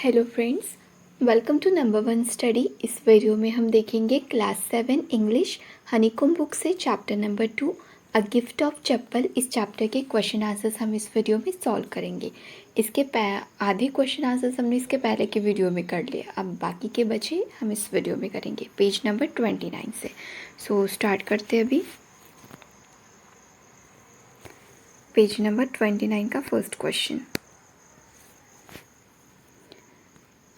Hello friends, welcome to number one study. इस video में हम देखेंगे क्लास 7 इंग्लिश हनीकॉम्ब बुक से chapter number 2 a gift of chappal. इस चैप्टर के क्वेश्चन आंसर्स हम इस वीडियो में सॉल्व करेंगे। इसके आधे क्वेश्चन आंसर्स हमने इसके पहले के वीडियो में कर लिए, अब बाकी के बचे हम इस वीडियो में करेंगे पेज नंबर 29 से। सो स्टार्ट करते हैं अभी। पेज नंबर 29 का फर्स्ट क्वेश्चन।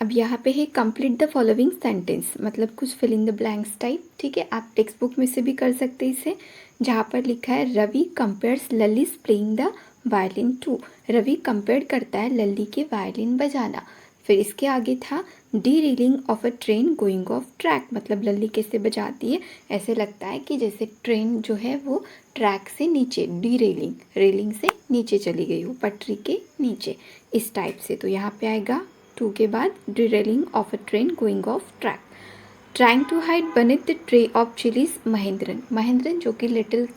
अब यहाँ पे है कंप्लीट द फॉलोइंग सेंटेंस, मतलब कुछ fill in the blanks type. ठीक है, आप टेक्स्ट बुक में से भी कर सकते हैं इसे। जहाँ पर लिखा है Ravi compares Lalli's playing the violin to. Ravi compare करता है लल्ली के वायलिन बजाना। फिर इसके आगे था derailing of a train going off track, मतलब लल्ली कैसे बजाती है, ऐसे लगता है कि जैसे ट्रेन जो है वो ट्रैक से नीचे, डी रेलिंग, रेलिंग से नीचे चली गई हो, पटरी के नीचे, इस टाइप से। तो यहाँ पे आएगा टू के बाद derailing of a train going off track. Trying to hide beneath the tray of chillies Mahendran. Mahendran जो कि लिटिल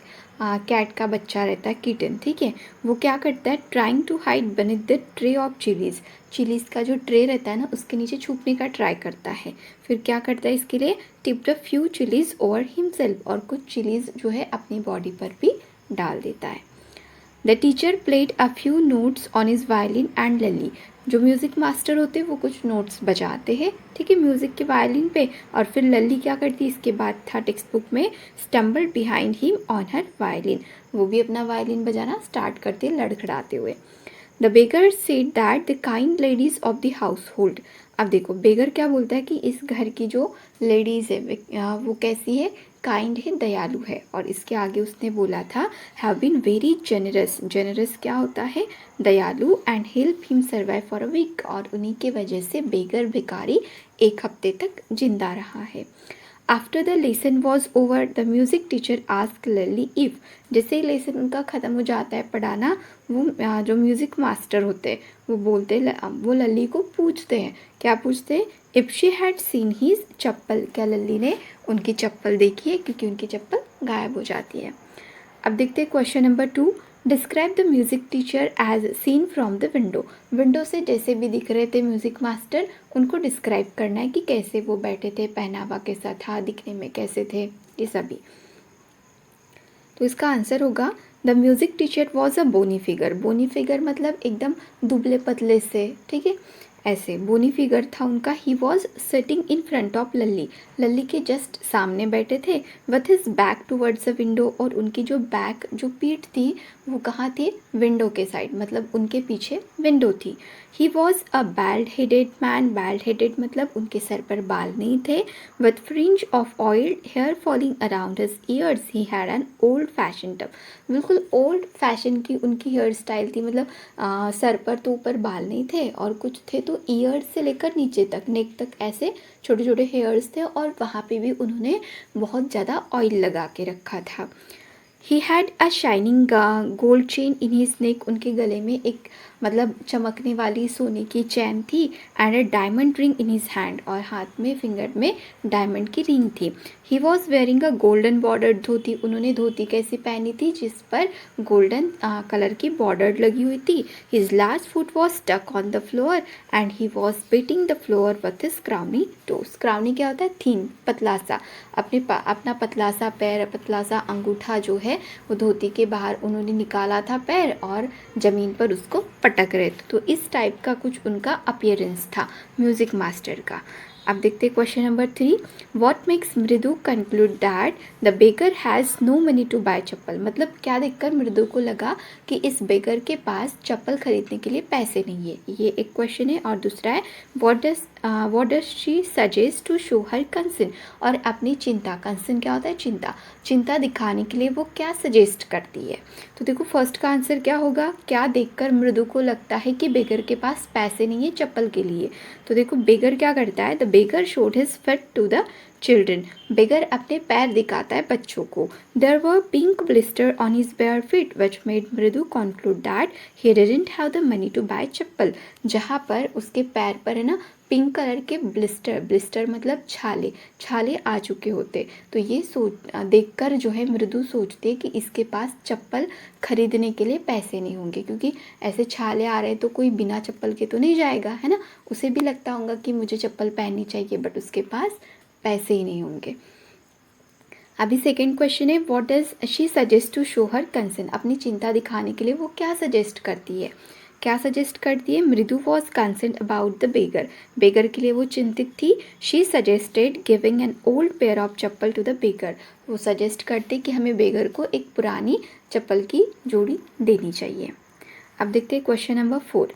कैट का बच्चा रहता है, किटन, ठीक है, वो क्या करता है, trying to hide beneath the tray of chillies. Chillies का जो ट्रे रहता है ना, उसके नीचे छुपने का ट्राई करता है। फिर क्या करता है इसके लिए, tip the few chillies over himself, और कुछ चिलीज जो है अपनी बॉडी पर भी डाल देता है। The teacher played a few notes on his violin and Lalli. जो म्यूज़िक मास्टर होते हैं वो कुछ नोट्स बजाते हैं, ठीक है, म्यूज़िक के वायलिन पे, और फिर लल्ली क्या करती है, इसके बाद था टेक्स्ट बुक में stumbled behind him on her violin. वो भी अपना वायलिन बजाना स्टार्ट करते लड़खड़ाते हुए। The beggar said that the kind ladies of the house hold. अब देखो बेगर क्या बोलता है कि इस घर की जो लेडीज़ है वो कैसी है, काइंड है, दयालु है। और इसके आगे उसने बोला था have been very generous. Generous क्या होता है, दयालु, and help him survive for a week, और उन्हीं के वजह से बेगर भिखारी एक हफ्ते तक जिंदा रहा है। After the lesson was over the music teacher ask Lalli if. जैसे लेसन उनका ख़त्म हो जाता है पढ़ाना, वो जो म्यूज़िक मास्टर होते हैं वो बोलते, वो लल्ली को पूछते हैं, क्या पूछते हैं, if she had seen his chappal, क्या लल्ली ने उनकी चप्पल देखी है, क्योंकि उनकी चप्पल गायब हो जाती है। अब देखते हैं question number 2। Describe the music teacher as seen from the window. Window से जैसे भी दिख रहे थे म्यूज़िक मास्टर, उनको डिस्क्राइब करना है कि कैसे वो बैठे थे, पहनावा कैसा था, दिखने में कैसे थे, ये सभी। तो इसका आंसर होगा the music teacher was a bony figure. Bony figure मतलब एकदम दुबले पतले से, ठीक है, ऐसे बोनी फिगर था उनका। He was sitting in front of Lalli. Lalli के जस्ट सामने बैठे थे। With his back towards the window, और उनकी जो बैक, जो पीठ थी, वो कहाँ थी, विंडो के साइड, मतलब उनके पीछे विंडो थी। He was a bald headed man. Bald headed मतलब उनके सर पर बाल नहीं थे। With fringe of oiled hair falling around his ears. He had an old fashion tuft. बिल्कुल ओल्ड फैशन की उनकी हेयर स्टाइल थी, मतलब सर पर तो ऊपर बाल नहीं थे, और कुछ थे तो ईयर से लेकर नीचे तक, नेक तक ऐसे छोटे छोटे हेयर्स थे, और वहाँ पे भी उन्होंने बहुत ज़्यादा ऑयल लगा के रखा था। He had a shining gold chain in his neck. उनके गले में एक मतलब चमकने वाली सोने की चैन थी। And a diamond ring in his hand, और हाथ में, फिंगर में डायमंड की रिंग थी। He was wearing a golden bordered dhoti. उन्होंने धोती कैसी पहनी थी, जिस पर गोल्डन कलर की बॉर्डर लगी हुई थी। His last foot was stuck on the floor and he was beating the floor with his crowny toes. Crowny क्या होता है, थीन, पतला सा, अपना पतला सा पैर, पतला सा अंगूठा जो है वो धोती के बाहर उन्होंने निकाला था पैर, और ज़मीन पर उसको पटक रहे थे। तो इस टाइप का कुछ उनका अपीयरेंस था म्यूज़िक मास्टर का। अब देखते हैं question number 3। What makes Mridu conclude that the beggar has no money to buy chappal. मतलब क्या देखकर मृदु को लगा कि इस बेगर के पास चप्पल खरीदने के लिए पैसे नहीं है, ये एक क्वेश्चन है। और दूसरा है what does she suggest to show her concern. और अपनी चिंता, कंसर्न क्या होता है, चिंता, चिंता दिखाने के लिए वो क्या सजेस्ट करती है। तो देखो फर्स्ट का आंसर क्या होगा, क्या देखकर मृदु को लगता है कि बेगर के पास पैसे नहीं है चप्पल के लिए। तो देखो बेगर क्या करता है, the beggar showed his feet to the children, beggar अपने पैर दिखाता है बच्चों को। There were pink blister on his bare feet which made Mridu conclude that he didn't have the money to buy chappal. जहाँ पर उसके पैर पर है ना पिंक कलर के ब्लिस्टर, ब्लिस्टर मतलब छाले, छाले आ चुके होते। तो ये सोच देखकर जो है मृदु सोचती है कि इसके पास चप्पल खरीदने के लिए पैसे नहीं होंगे, क्योंकि ऐसे छाले आ रहे हैं तो कोई बिना चप्पल के तो नहीं जाएगा, है ना। उसे भी लगता होगा कि मुझे चप्पल पहननी चाहिए, बट उसके पास पैसे ही नहीं होंगे। अभी सेकेंड क्वेश्चन है, what does she suggest to show her concern. अपनी चिंता दिखाने के लिए वो क्या सजेस्ट करती है, क्या सजेस्ट करती है। Mridu was concern about the beggar, beggar के लिए वो चिंतित थी। She suggested giving an old pair of chappal to the beggar, वो सजेस्ट करते कि हमें बेगर को एक पुरानी चप्पल की जोड़ी देनी चाहिए। अब देखते हैं क्वेश्चन नंबर 4।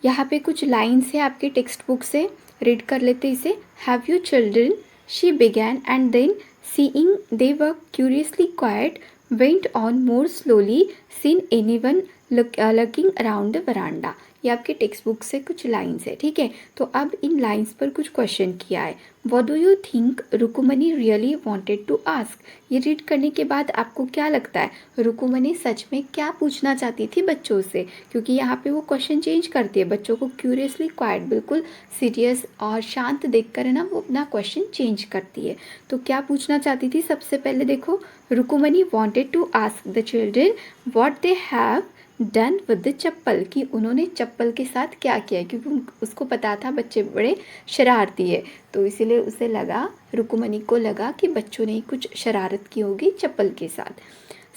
यहाँ पे कुछ लाइन्स है आपके टेक्स्ट बुक से, रीड कर लेते इसे। Have you children, she began and then seeing they were curiously quiet went on more slowly seen anyone looking around the veranda. ये आपके टेक्स्ट बुक से कुछ लाइन्स है, ठीक है। तो अब इन लाइन्स पर कुछ क्वेश्चन किया है। What do you think Rukumani really wanted to ask. ये रीड करने के बाद आपको क्या लगता है रुकुमनी सच में क्या पूछना चाहती थी बच्चों से, क्योंकि यहाँ पे वो क्वेश्चन चेंज करती है, बच्चों को क्यूरियसली क्वाइट, बिल्कुल सीरियस और शांत देखकर है ना वो अपना क्वेश्चन चेंज करती है। तो क्या पूछना चाहती थी, सबसे पहले देखो, Rukumani wanted to ask the children what they have done with the chappal, कि उन्होंने चप्पल के साथ क्या किया है, क्योंकि उसको पता था बच्चे बड़े शरारती है, तो इसीलिए उसे लगा, रुकुमनी को लगा कि बच्चों ने कुछ शरारत की होगी चप्पल के साथ।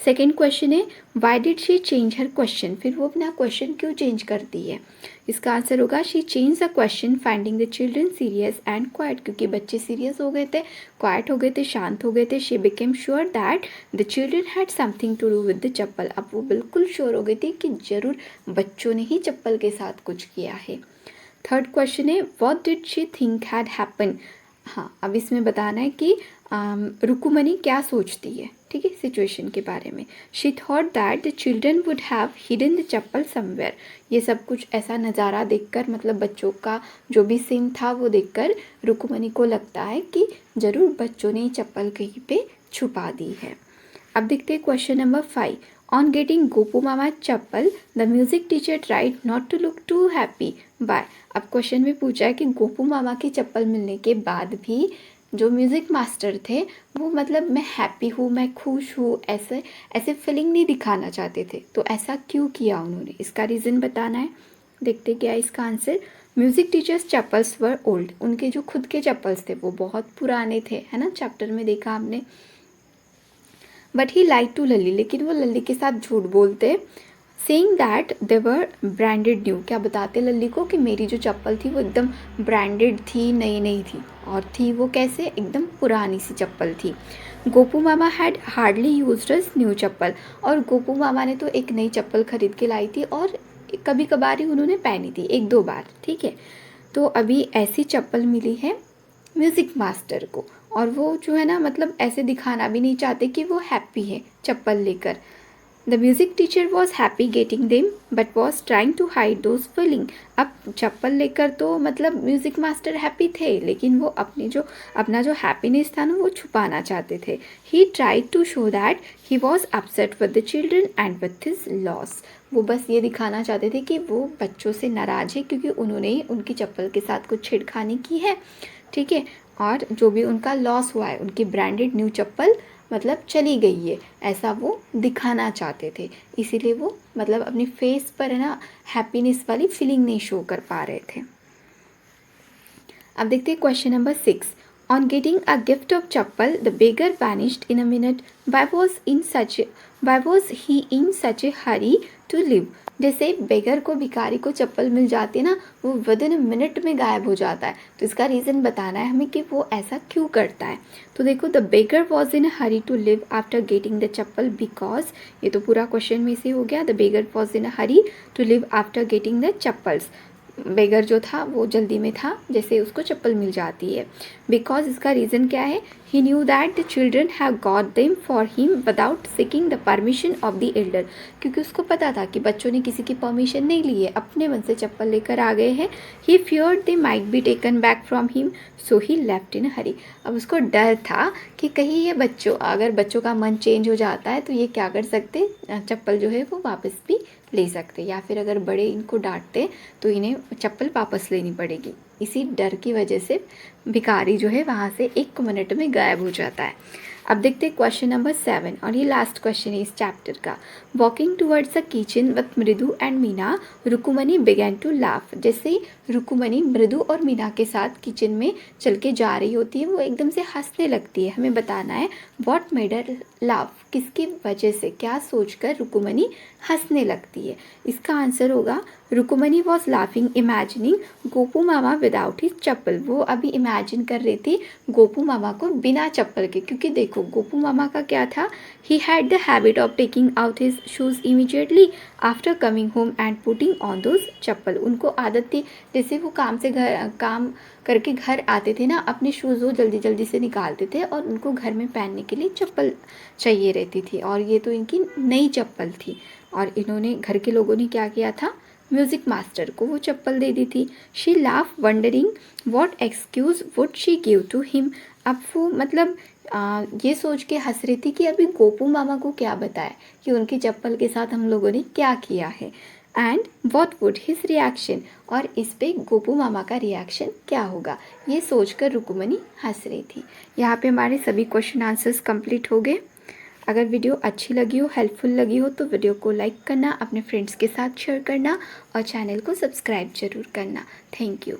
सेकेंड क्वेश्चन है, why did she change her question, फिर वो अपना क्वेश्चन क्यों चेंज करती है। इसका आंसर होगा she change the question finding the children serious and quite, क्योंकि बच्चे सीरियस हो गए थे, क्वाइट हो गए थे, शांत हो गए थे। She became sure that the children had something to do with the chappal, अब वो बिल्कुल श्योर हो गई थी कि जरूर बच्चों ने ही चप्पल के साथ कुछ किया है। थर्ड क्वेश्चन है, what did she think had happen. हाँ, अब इसमें बताना है कि रुकुमनी क्या सोचती है, ठीक है, सिचुएशन के बारे में। She thought that the children would have hidden the chappal somewhere, ये सब कुछ ऐसा नज़ारा देखकर, मतलब बच्चों का जो भी सीन था वो देखकर रुकुमनी को लगता है कि ज़रूर बच्चों ने चप्पल कहीं पे छुपा दी है। अब देखते हैं question number 5। On getting Gopu mama chappal the music teacher tried not to look too happy by. अब क्वेश्चन में पूछा है कि गोपू मामा की चप्पल मिलने के बाद भी जो म्यूज़िक मास्टर थे वो मतलब मैं हैप्पी हूँ, मैं खुश हूँ, ऐसे ऐसे फीलिंग नहीं दिखाना चाहते थे। तो ऐसा क्यों किया उन्होंने, इसका रीज़न बताना है। देखते क्या है इसका आंसर। म्यूज़िक टीचर्स चप्पल्स वर ओल्ड, उनके जो खुद के चप्पल्स थे वो बहुत पुराने थे, है ना, चैप्टर में देखा हमने। बट ही लाइक टू लल्ली, लेकिन वो लल्ली के साथ झूठ बोलते, saying that they were branded new, क्या बताते लल्ली को कि मेरी जो चप्पल थी वो एकदम ब्रांडेड थी, नई नई थी, और थी वो कैसे, एकदम पुरानी सी चप्पल थी। Gopu Mama had hardly used us new chappal, और गोपू मामा ने तो एक नई चप्पल खरीद के लाई थी और कभी कभार ही उन्होंने पहनी थी, एक दो बार, ठीक है। तो अभी ऐसी चप्पल मिली है म्यूज़िक मास्टर को, और वो जो है ना मतलब ऐसे दिखाना भी नहीं चाहते कि वो हैप्पी है चप्पल लेकर। The music teacher was happy getting them but was trying to hide those feeling. अब चप्पल लेकर तो मतलब म्यूज़िक मास्टर हैप्पी थे, लेकिन वो अपना जो हैप्पीनेस था ना वो छुपाना चाहते थे। He tried to show that he was upset with the children and with his loss, वो बस ये दिखाना चाहते थे कि वो बच्चों से नाराज़ है क्योंकि उन्होंने ही उनकी चप्पल के साथ कुछ छेड़खानी की है, ठीक है, और जो भी उनका लॉस हुआ है, उनकी ब्रांडेड न्यू चप्पल मतलब चली गई है, ऐसा वो दिखाना चाहते थे। इसीलिए वो मतलब अपनी फेस पर है ना हैप्पीनेस वाली फीलिंग नहीं शो कर पा रहे थे। अब देखते हैं question number 6। On getting a gift of chappal the beggar vanished in a minute, why was he in such a hurry to leave. जैसे बेगर को, भिखारी को चप्पल मिल जाती है ना, वो विद इन मिनट में गायब हो जाता है। तो इसका रीज़न बताना है हमें कि वो ऐसा क्यों करता है। तो देखो, the beggar was in hurry to leave after getting the chappal because, ये तो पूरा क्वेश्चन में से हो गया। The beggar was in hurry to leave after getting the chappals, beggar जो था वो जल्दी में था, जैसे उसको चप्पल मिल जाती है। बिकॉज इसका रीज़न क्या है, he knew that the children have got them for him without seeking the permission of the elder, क्योंकि उसको पता था कि बच्चों ने किसी की परमिशन नहीं ली है, अपने मन से चप्पल लेकर आ गए हैं। He feared they might be taken back from him, so he left in hurry. अब उसको डर था कि कहीं ये अगर बच्चों का मन चेंज हो जाता है तो ये क्या कर सकते, चप्पल जो है वो वापस भी ले सकते, या फिर अगर बड़े इनको डांटते तो इन्हें चप्पल वापस लेनी पड़ेगी। इसी डर की वजह से भिखारी जो है वहाँ से 1 मिनट में गायब हो जाता है। अब देखते हैं क्वेश्चन नंबर 7, और ये लास्ट क्वेश्चन है इस चैप्टर का। Walking towards the kitchen with Mridu and Meena, Rukumani began to laugh. जैसे रुकुमनी मृदु और मीना के साथ किचन में चल के जा रही होती है, वो एकदम से हंसने लगती है। हमें बताना है व्हाट मेड हर लाफ, किसकी वजह से, क्या सोचकर रुकुमनी हंसने लगती है। इसका आंसर होगा Rukumani was laughing imagining Gopu Mama without his chappal. वो अभी इमेजिन कर रही थी गोपू मामा को बिना चप्पल के, क्योंकि देखो गोपू मामा का क्या था, he had the habit of taking out his shoes immediately after coming home and putting on those chappal. उनको आदत थी, जैसे वो काम करके घर आते थे ना, अपने शूज़ वो जल्दी जल्दी से निकालते थे और उनको घर में पहनने के लिए चप्पल चाहिए रहती थी, और ये तो इनकी नई चप्पल थी। और इन्होंने, घर के लोगों ने क्या किया था, म्यूज़िक मास्टर को वो चप्पल दे दी थी। She laugh wondering what excuse would she give to him. अब वो मतलब ये सोच के हंस रही थी कि अभी गोपू मामा को क्या बताए कि उनकी चप्पल के साथ हम लोगों ने क्या किया है, and what would his reaction, और इस पे गोपू मामा का रिएक्शन क्या होगा, ये सोचकर रुकुमनी हंस रही थी। यहाँ पे हमारे सभी क्वेश्चन आंसर्स कंप्लीट हो गए। अगर वीडियो अच्छी लगी हो, हेल्पफुल लगी हो, तो वीडियो को लाइक करना, अपने फ्रेंड्स के साथ शेयर करना और चैनल को सब्सक्राइब जरूर करना। Thank you.